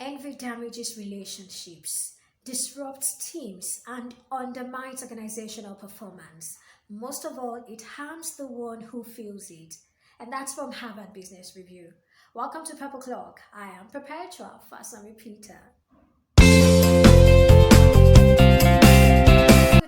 Envy damages relationships, disrupts teams, and undermines organizational performance. Most of all, it harms the one who feels it. And that's from Harvard Business Review. Welcome to Purple Clock. I am Perpetua Fasanmi-Peter.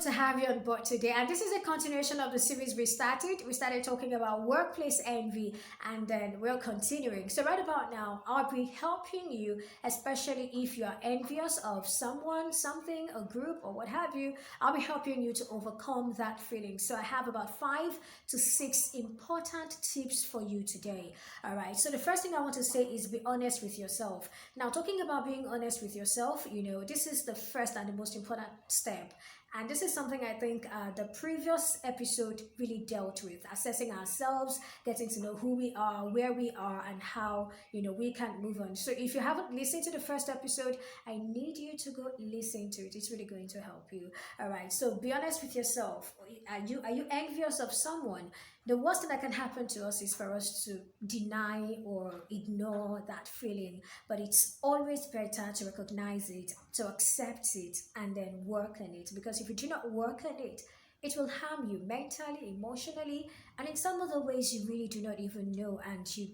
To have you on board today, and this is a continuation of the series we started talking about workplace envy, and then we're continuing. So right about now I'll be helping you, especially if you are envious of someone, something, a group, or what have you. I'll be helping you to overcome that feeling. So I have about 5 to 6 important tips for you today. All right, so the first thing I want to say is be honest with yourself. Now, talking about being honest with yourself, this is the first and the most important step. And this is something I think the previous episode really dealt with, assessing ourselves, getting to know who we are, where we are, and how, we can move on. So if you haven't listened to the first episode, I need you to go listen to it. It's really going to help you. All right. So be honest with yourself. Are you envious of someone? The worst thing that can happen to us is for us to deny or ignore that feeling. But it's always better to recognize it, to accept it, and then work on it. Because if you do not work on it, it will harm you mentally, emotionally, and in some other ways you really do not even know, and you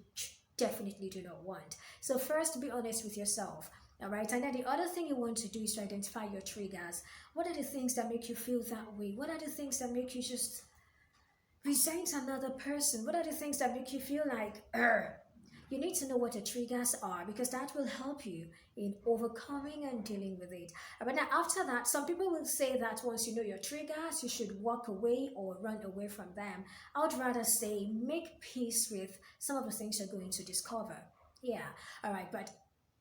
definitely do not want. So first, be honest with yourself. All right, and then the other thing you want to do is to identify your triggers. What are the things that make you feel that way? What are the things that make you just resent another person? What are the things that make you feel like, You need to know what the triggers are, because that will help you in overcoming and dealing with it. But now after that, some people will say that once you know your triggers, you should walk away or run away from them. I would rather say make peace with some of the things you're going to discover. Yeah, all right, but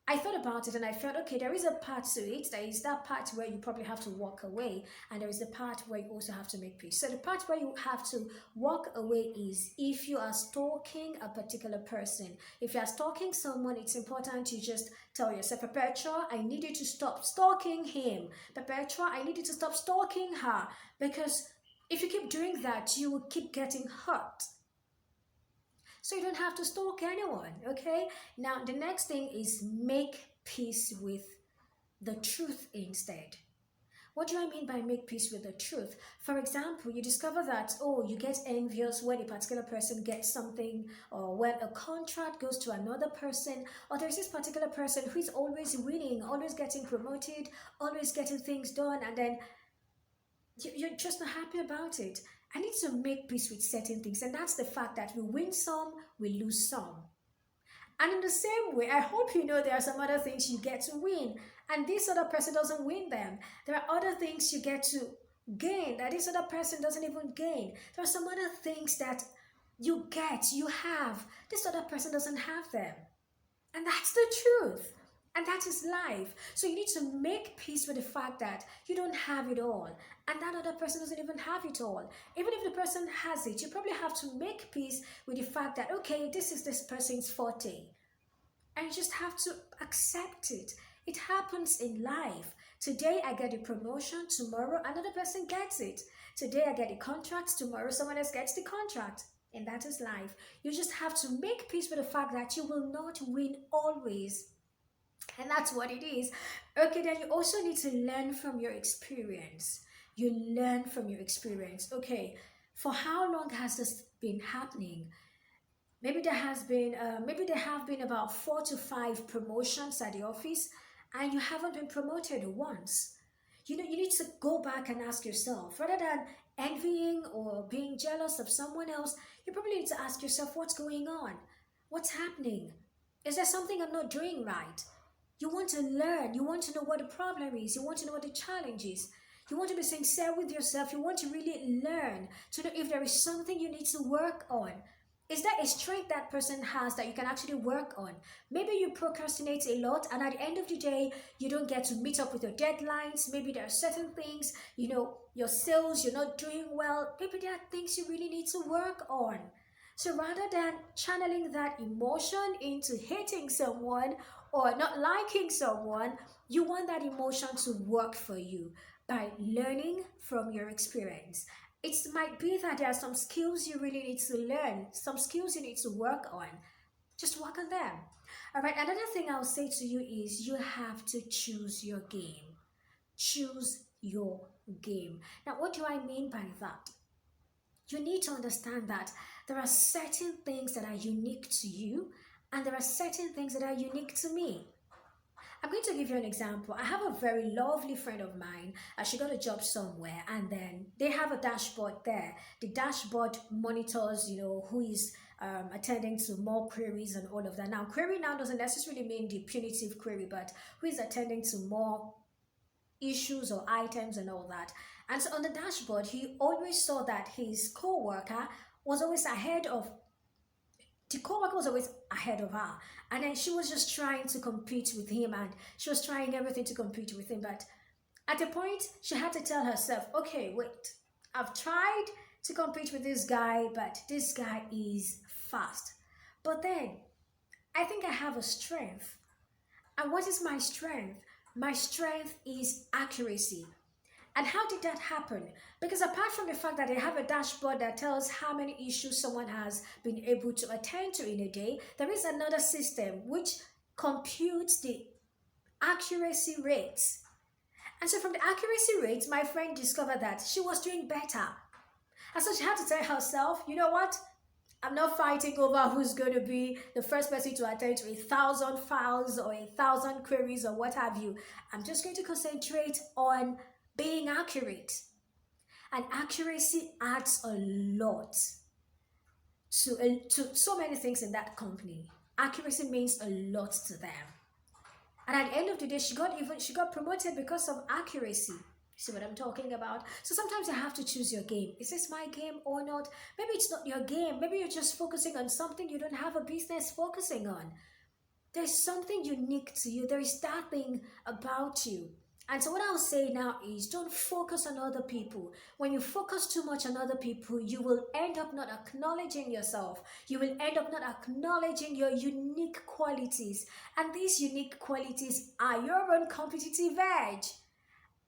I thought about it and I felt, okay, there is a part to it. There is that part where you probably have to walk away, and there is the part where you also have to make peace. So the part where you have to walk away is if you are stalking a particular person. If you are stalking someone, it's important you just tell yourself, Perpetua, I need you to stop stalking him. Perpetua, I need you to stop stalking her. Because if you keep doing that, you will keep getting hurt. So you don't have to stalk anyone, okay? Now, the next thing is make peace with the truth instead. What do I mean by make peace with the truth? For example, you discover that, you get envious when a particular person gets something, or when a contract goes to another person, or there's this particular person who is always winning, always getting promoted, always getting things done, and then you're just not happy about it. I need to make peace with certain things, and that's the fact that we win some, we lose some. And in the same way, I hope you know there are some other things you get to win, and this other person doesn't win them. There are other things you get to gain that this other person doesn't even gain. There are some other things that you have, this other person doesn't have them. And that's the truth. And that is life. So you need to make peace with the fact that you don't have it all, and that other person doesn't even have it all. Even if the person has it, you probably have to make peace with the fact that, okay, this is this person's forte. And you just have to accept it. It happens in life. Today I get a promotion, tomorrow another person gets it. Today I get a contract, tomorrow someone else gets the contract. And that is life. You just have to make peace with the fact that you will not win always. And that's what it is. Okay, then you also need to learn from your experience. You learn from your experience. Okay, for how long has this been happening? Maybe there have been about 4 to 5 promotions at the office, and you haven't been promoted once. You need to go back and ask yourself, rather than envying or being jealous of someone else, you probably need to ask yourself, what's going on? What's happening? Is there something I'm not doing right? You want to learn. You want to know what the problem is. You want to know what the challenge is. You want to be sincere with yourself. You want to really learn to know if there is something you need to work on. Is there a strength that person has that you can actually work on? Maybe you procrastinate a lot, and at the end of the day, you don't get to meet up with your deadlines. Maybe there are certain things, your sales, you're not doing well. Maybe there are things you really need to work on. So rather than channeling that emotion into hating someone or not liking someone, you want that emotion to work for you by learning from your experience. It might be that there are some skills you really need to learn, some skills you need to work on. Just work on them. All right. Another thing I'll say to you is you have to choose your game. Choose your game. Now, what do I mean by that? You need to understand that there are certain things that are unique to you, and there are certain things that are unique to me. I'm going to give you an example. I have a very lovely friend of mine. She got a job somewhere, and then they have a dashboard there. The dashboard monitors, who is attending to more queries and all of that. Now, query now doesn't necessarily mean the punitive query, but who is attending to more issues or items and all that. And so on the dashboard, he always saw that his co-worker was always ahead of the co-worker was always ahead of her, and then she was just trying to compete with him, and she was trying everything to compete with him. But at a point she had to tell herself, okay, wait, I've tried to compete with this guy, but this guy is fast. But then I think I have a strength. And what is my strength? My strength is accuracy. And how did that happen? Because apart from the fact that they have a dashboard that tells how many issues someone has been able to attend to in a day, there is another system which computes the accuracy rates. And so from the accuracy rates, my friend discovered that she was doing better. And so she had to tell herself, you know what? I'm not fighting over who's going to be the first person to attend to 1,000 files or 1,000 queries or what have you. I'm just going to concentrate on being accurate. And accuracy adds a lot to so many things in that company. Accuracy means a lot to them. And at the end of the day, she got promoted because of accuracy. See what I'm talking about? So sometimes you have to choose your game. Is this my game or not? Maybe it's not your game. Maybe you're just focusing on something you don't have a business focusing on. There's something unique to you. There is that thing about you. And so what I'll say now is don't focus on other people. When you focus too much on other people, you will end up not acknowledging yourself. You will end up not acknowledging your unique qualities. And these unique qualities are your own competitive edge.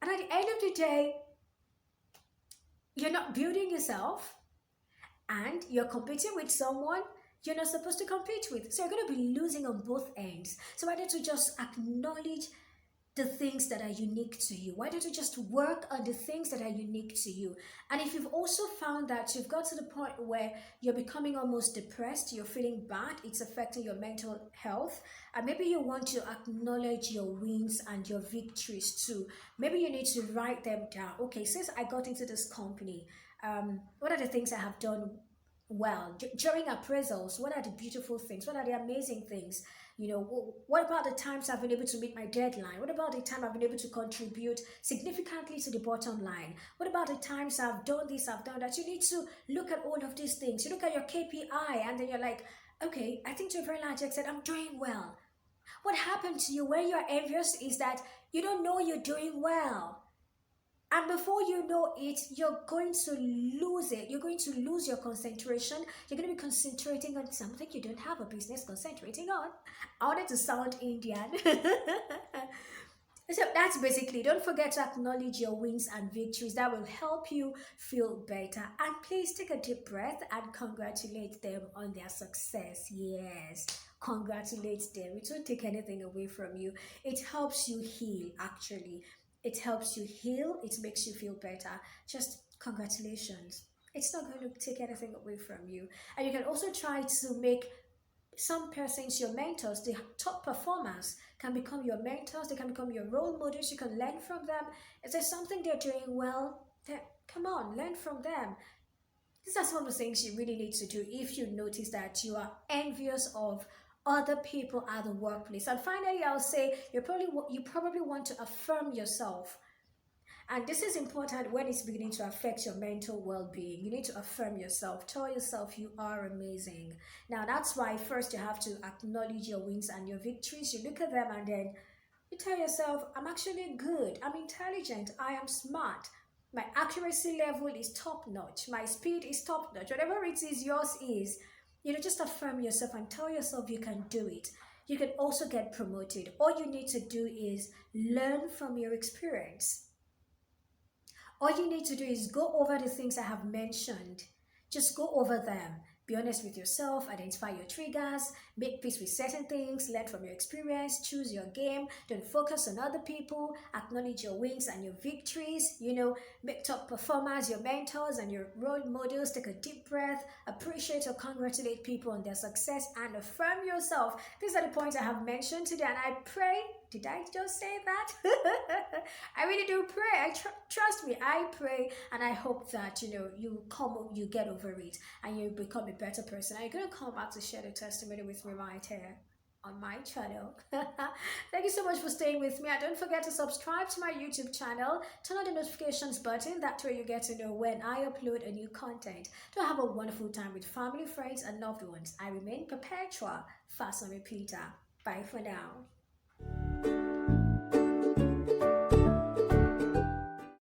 And at the end of the day, you're not building yourself and you're competing with someone you're not supposed to compete with. So you're going to be losing on both ends. So why don't you just acknowledge the things that are unique to you? Why don't you just work on the things that are unique to you? And if you've also found that you've got to the point where you're becoming almost depressed, you're feeling bad, it's affecting your mental health, and maybe you want to acknowledge your wins and your victories too, maybe you need to write them down. Okay, since I got into this company, what are the things I have done well? During appraisals, what are the beautiful things? What are the amazing things? What about the times I've been able to meet my deadline? What about the time I've been able to contribute significantly to the bottom line? What about the times I've done this, I've done that? You need to look at all of these things. You look at your KPI and then you're like, okay, I think to a very large extent, I'm doing well. What happened to you when you're envious is that you don't know you're doing well. And before you know it, you're going to lose it. You're going to lose your concentration. You're going to be concentrating on something you don't have a business concentrating on. I wanted to sound Indian. So that's basically, don't forget to acknowledge your wins and victories. That will help you feel better. And please take a deep breath and congratulate them on their success. Yes, congratulate them. It won't take anything away from you. It helps you heal, actually. It helps you heal. It makes you feel better. Just congratulations. It's not going to take anything away from you. And you can also try to make some persons your mentors. The top performers can become your mentors. They can become your role models. You can learn from them. If there's something they're doing well, then come on, learn from them. These are some of the things you really need to do if you notice that you are envious of other people at the workplace. And finally, I'll say you probably want to affirm yourself. And this is important when it's beginning to affect your mental well-being. You need to affirm yourself. Tell yourself you are amazing. Now, that's why first you have to acknowledge your wins and your victories. You look at them and then you tell yourself, I'm actually good. I'm intelligent. I am smart. My accuracy level is top-notch. My speed is top-notch. Whatever it is, yours is. Just affirm yourself and tell yourself you can do it. You can also get promoted. All you need to do is learn from your experience. All you need to do is go over the things I have mentioned. Just go over them. Be honest with yourself, identify your triggers, Make peace with certain things, learn from your experience, choose your game, don't focus on other people, acknowledge your wins and your victories, make top performers your mentors and your role models. Take a deep breath, appreciate or congratulate people on their success, and affirm yourself. These are the points I have mentioned today, and I pray. Did I just say that? I really do pray. Trust me, I pray, and I hope that you get over it, and you become a better person. And you're gonna come back to share the testimony with me right here on my channel. Thank you so much for staying with me, and don't forget to subscribe to my YouTube channel. Turn on the notifications button. That way you get to know when I upload a new content. To have a wonderful time with family, friends, and loved ones. I remain perpetual Fasanmi-Peter. Bye for now.